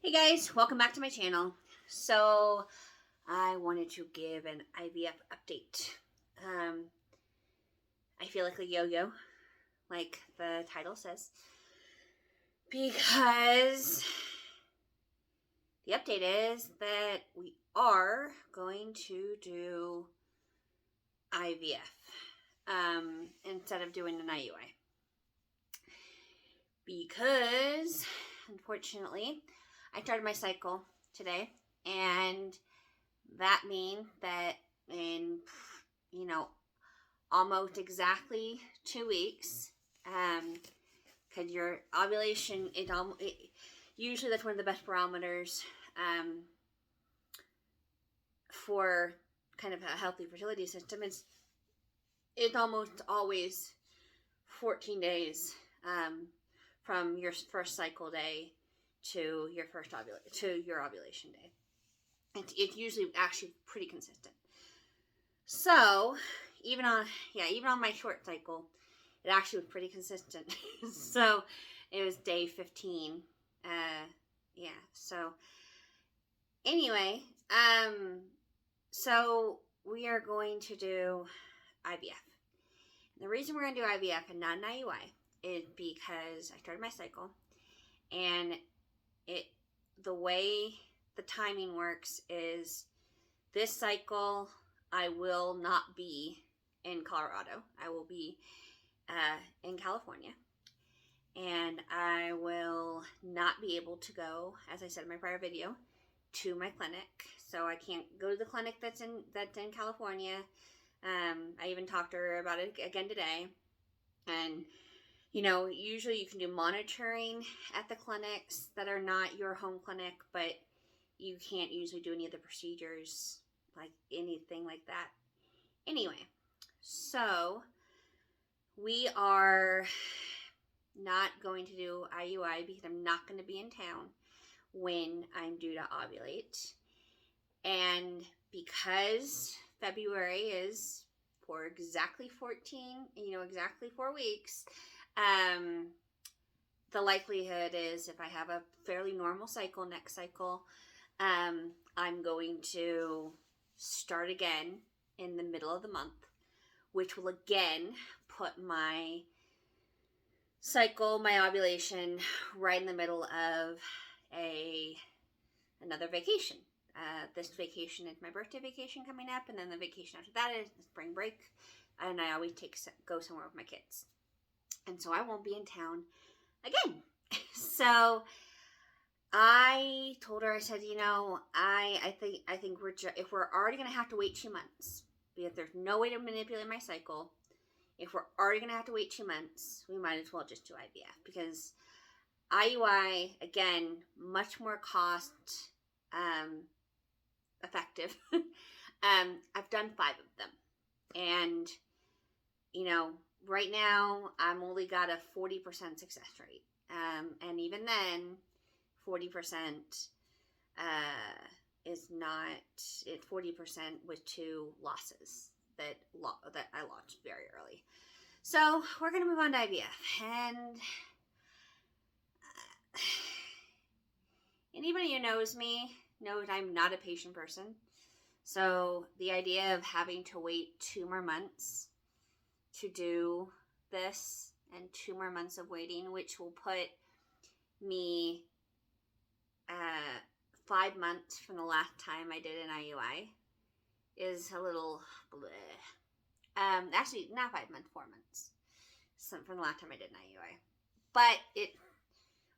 Hey guys, welcome back to my channel. So I wanted to give an IVF update. I feel like a yo-yo, like the title says, because the update is that we are going to do IVF instead of doing an IUI. Because, unfortunately, I started my cycle today, and that means that in, almost exactly 2 weeks, because your ovulation, usually that's one of the best barometers for kind of a healthy fertility system. It's almost always 14 days from your first cycle day to your ovulation day. It's usually actually pretty consistent. So even on my short cycle, it actually was pretty consistent. So it was day 15. So anyway, so we are going to do IVF. The reason we're going to do IVF and not an IUI is because I started my cycle, and the way the timing works is this cycle I will not be in Colorado. I will be in California, and I will not be able to go, as I said in my prior video, to my clinic. So I can't go to the clinic that's in California. I even talked to her about it again today, and usually you can do monitoring at the clinics that are not your home clinic, but you can't usually do any of the procedures, like anything like that. Anyway, so we are not going to do IUI because I'm not going to be in town when I'm due to ovulate. And because February is for exactly 4 weeks, the likelihood is if I have a fairly normal cycle next cycle, I'm going to start again in the middle of the month, which will again put my cycle, my ovulation, right in the middle of another vacation. This vacation is my birthday vacation coming up, and then the vacation after that is the spring break, and I always go somewhere with my kids, and so I won't be in town again. So I told her, I said, I think if we're already gonna have to wait 2 months, because there's no way to manipulate my cycle, if we're already gonna have to wait 2 months, we might as well just do IVF, because IUI, again, much more cost effective. I've done 5 of them, and right now I'm only got a 40% success rate, and even then 40% is not, it's 40% with 2 losses that I lost very early. So we're gonna move on to IVF, and anybody who knows me knows I'm not a patient person. So the idea of having to wait 2 more months to do this, and 2 more months of waiting, which will put me 5 months from the last time I did an IUI, is a little bleh. Actually, not 5 months, 4 months from the last time I did an IUI. But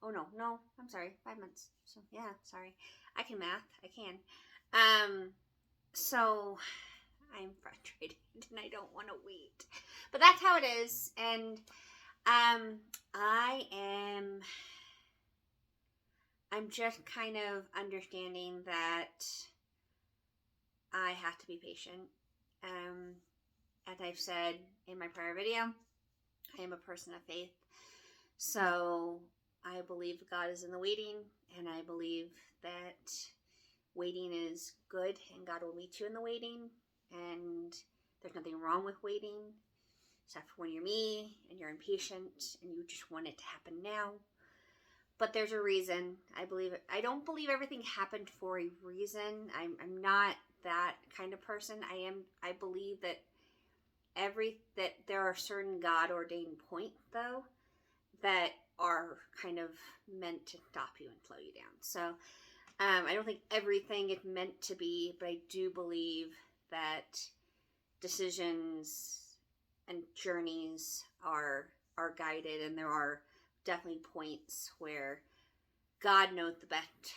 I'm sorry, 5 months. So yeah, sorry. I can math. I can. So I'm frustrated and I don't want to wait. But that's how it is. And I'm just kind of understanding that I have to be patient. As I've said in my prior video, I am a person of faith. So I believe God is in the waiting, and I believe that waiting is good, and God will meet you in the waiting, and there's nothing wrong with waiting, except for when you're me and you're impatient and you just want it to happen now. but there's a reason. I don't believe everything happened for a reason. I'm not that kind of person. I believe that that there are certain God ordained points though that are kind of meant to stop you and slow you down. So I don't think everything is meant to be, but I do believe that decisions and journeys are guided, and there are definitely points where God knows the best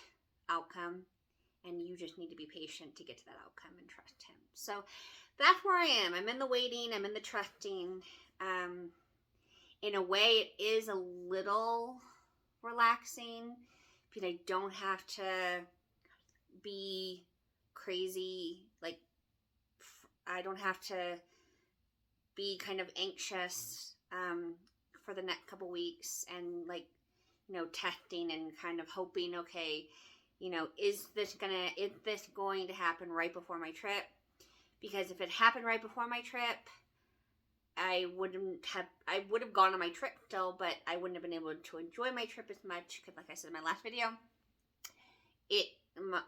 outcome, and you just need to be patient to get to that outcome and trust Him. So that's where I am. I'm in the waiting. I'm in the trusting. In a way, it is a little relaxing because I don't have to be crazy. Like, I don't have to be kind of anxious for the next couple weeks and testing and kind of hoping, okay, is this going to happen right before my trip? Because if it happened right before my trip, I would have gone on my trip still, but I wouldn't have been able to enjoy my trip as much because, like I said in my last video,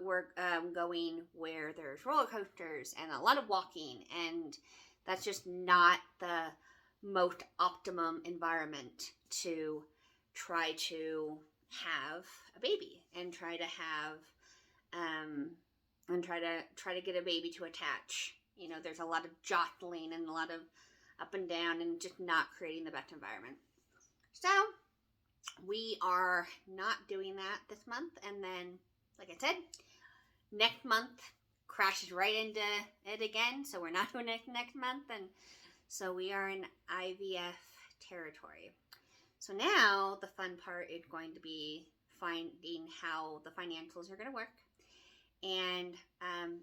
we're going where there's roller coasters and a lot of walking, and that's just not the most optimum environment to try to have a baby and try to have and try to get a baby to attach. There's a lot of jostling and a lot of up and down and just not creating the best environment. So we are not doing that this month, and then, like I said, next month crashes right into it again, so we're not doing it next month, and so we are in IVF territory. So now the fun part is going to be finding how the financials are going to work. And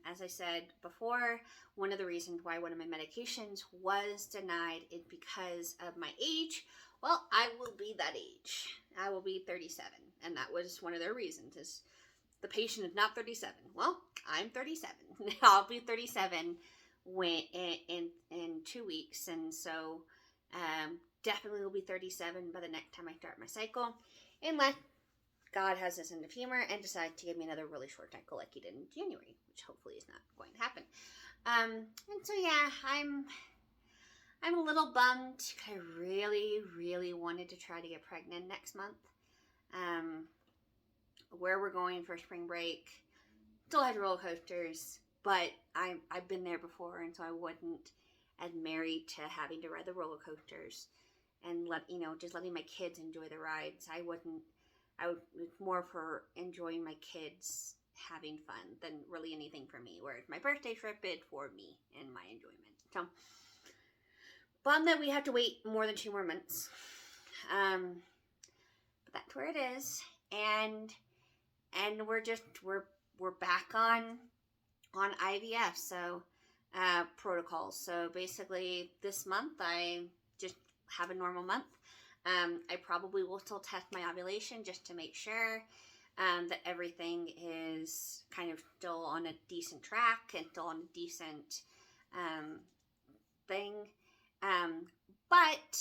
as I said before, one of the reasons why one of my medications was denied is because of my age. Well, I will be that age. I will be 37, and that was one of their reasons, is the patient is not 37. Well, I'm 37. I'll be 37 in 2 weeks, and so definitely will be 37 by the next time I start my cycle, unless God has a sense of humor and decides to give me another really short cycle like He did in January, which hopefully is not going to happen. And so yeah, I'm a little bummed. I really, really wanted to try to get pregnant next month. Where we're going for spring break still has roller coasters, but I've been there before, and so I wasn't as married to having to ride the roller coasters and just letting my kids enjoy the rides. I was more for enjoying my kids having fun than really anything for me, whereas my birthday trip is for me and my enjoyment. So bummed that we have to wait more than 2 more months. But that's where it is, and we're back on IVF, so protocols. So basically this month I just have a normal month. I probably will still test my ovulation just to make sure that everything is kind of still on a decent track and still on a decent thing. But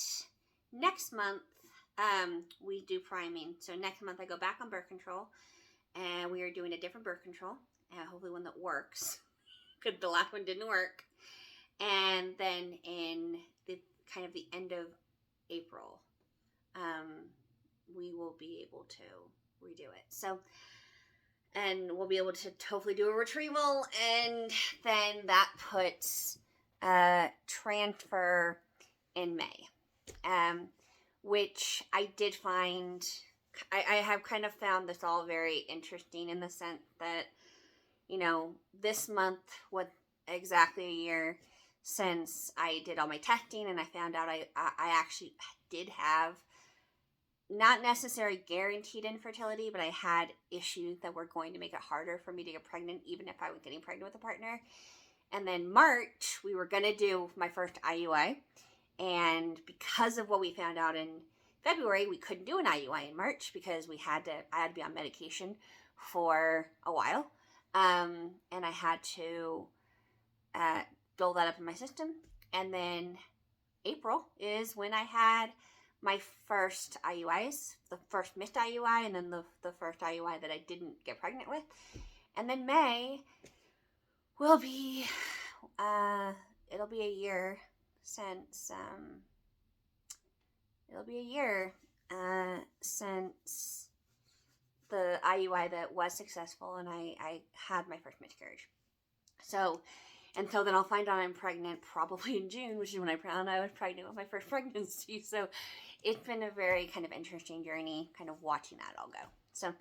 next month we do priming. So next month I go back on birth control, and we are doing a different birth control, hopefully one that works, because the last one didn't work. And then in the kind of the end of April, we will be able to redo it. So, and we'll be able to hopefully do a retrieval, and then that puts transfer in May, which I did find, I have kind of found this all very interesting in the sense that, this month was exactly a year since I did all my testing, and I found out I actually did have not necessarily guaranteed infertility, but I had issues that were going to make it harder for me to get pregnant, even if I was getting pregnant with a partner. And then March, we were going to do my first IUI, and because of what we found out in February, we couldn't do an IUI in March because I had to be on medication for a while, and I had to build that up in my system. And then April is when I had my first IUIs, the first missed IUI, and then the first IUI that I didn't get pregnant with. And then May will be, it'll be a year since, since the IUI that was successful and I had my first miscarriage. So, and so then I'll find out I'm pregnant probably in June, which is when I found I was pregnant with my first pregnancy. So it's been a very kind of interesting journey, kind of watching that all go. So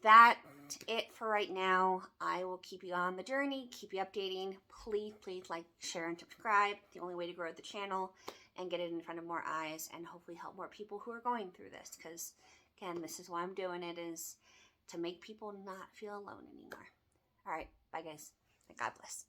that's it for right now. I will keep you on the journey, keep you updating. Please like, share, and subscribe. The only way to grow the channel and get it in front of more eyes and hopefully help more people who are going through this. Because, again, this is why I'm doing it, is to make people not feel alone anymore. All right. Bye, guys. God bless.